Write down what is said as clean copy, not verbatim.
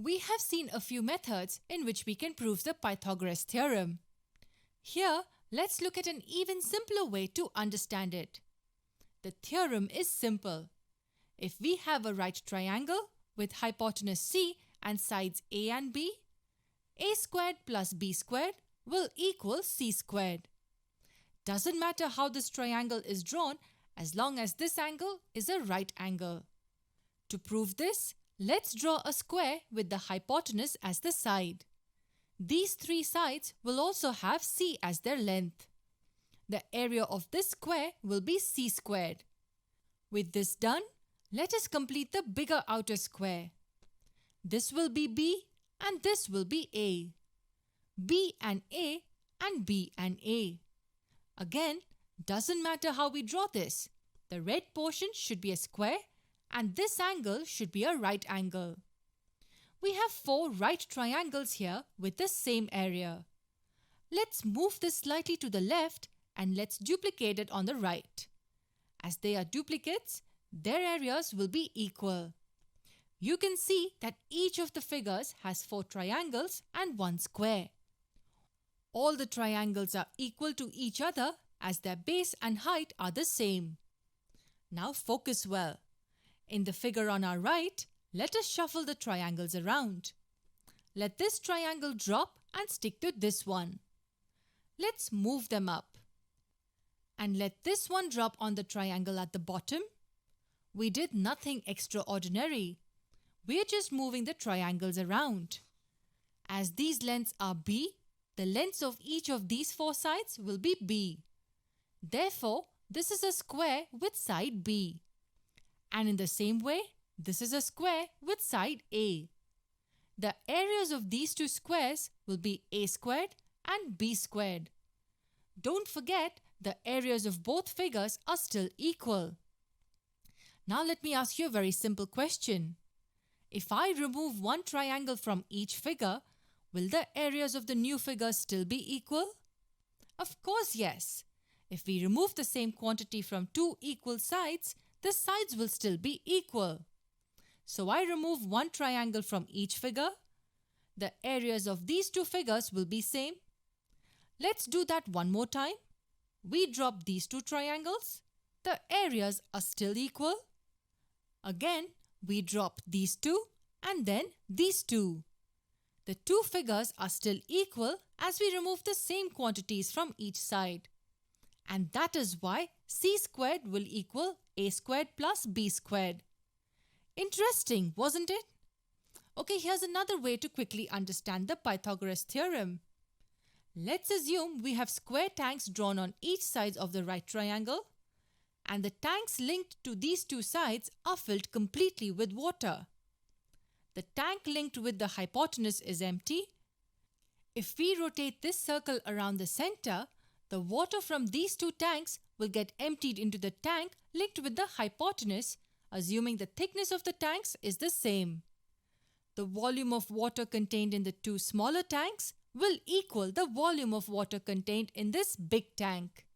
We have seen a few methods in which we can prove the Pythagoras theorem. Here, let's look at an even simpler way to understand it. The theorem is simple. If we have a right triangle with hypotenuse C and sides A and B, A squared plus B squared will equal C squared. Doesn't matter how this triangle is drawn as long as this angle is a right angle. To prove this, let's draw a square with the hypotenuse as the side. These three sides will also have C as their length. The area of this square will be C squared. With this done, let us complete the bigger outer square. This will be B and this will be A. B and A and B and A. Again, doesn't matter how we draw this. The red portion should be a square and this angle should be a right angle. We have four right triangles here with the same area. Let's move this slightly to the left and let's duplicate it on the right. As they are duplicates, their areas will be equal. You can see that each of the figures has four triangles and one square. All the triangles are equal to each other as their base and height are the same. Now focus well. In the figure on our right, let us shuffle the triangles around. Let this triangle drop and stick to this one. Let's move them up. And let this one drop on the triangle at the bottom. We did nothing extraordinary. We're just moving the triangles around. As these lengths are B, the lengths of each of these four sides will be B. Therefore, this is a square with side B. And in the same way, this is a square with side A. The areas of these two squares will be A squared and B squared. Don't forget, the areas of both figures are still equal. Now let me ask you a very simple question. If I remove one triangle from each figure, will the areas of the new figure still be equal? Of course, yes. If we remove the same quantity from two equal sides, the sides will still be equal. So I remove one triangle from each figure. The areas of these two figures will be same. Let's do that one more time. We drop these two triangles. The areas are still equal. Again, we drop these two and then these two. The two figures are still equal as we remove the same quantities from each side. And that is why C squared will equal A squared plus B squared. Interesting, wasn't it? Okay, here's another way to quickly understand the Pythagoras theorem. Let's assume we have square tanks drawn on each side of the right triangle, and the tanks linked to these two sides are filled completely with water. The tank linked with the hypotenuse is empty. If we rotate this circle around the center, the water from these two tanks will get emptied into the tank linked with the hypotenuse, assuming the thickness of the tanks is the same. The volume of water contained in the two smaller tanks will equal the volume of water contained in this big tank.